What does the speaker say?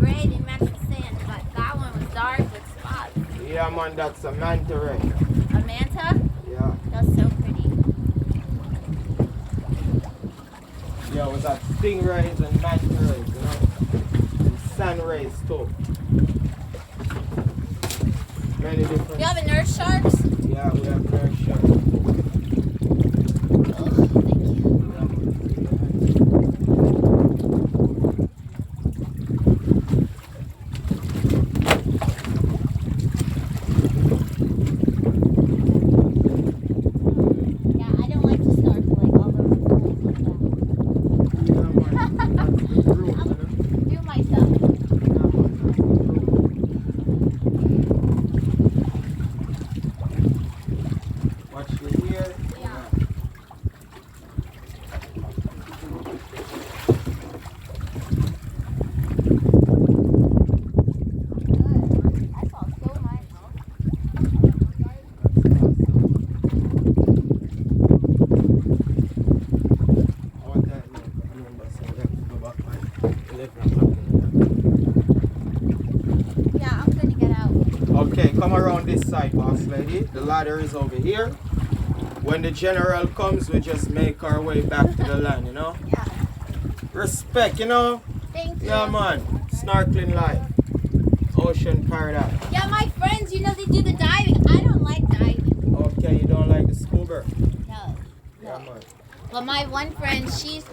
gray, they match the sand, but that one was dark with spots. Yeah, man, that's a manta ray. A manta? Yeah. That's so pretty. Yeah, we got stingrays and manta rays, you know? And sun rays too. Many different. You have a nurse sharks? Yeah, we have nurse sharks. Oh, thank you. Yeah, I don't like to start like all over the place like that. Yeah, man, that's the group, you know? Do myself. Watch the ear. Yeah. Good. I saw so much. I want that now. I remember saying I have to go back by 11 o'clock. Yeah, I'm gonna get out. Okay, come around this side, boss lady. The ladder is over here. When the general comes, we just make our way back to the land, you know? Yeah. Respect, you know? Thank you. Yeah, man. Snorkeling life. Ocean paradise. Yeah, my friends, you know they do the diving. I don't like diving. Okay, you don't like the scuba? No. Yeah, man. But my one friend, she's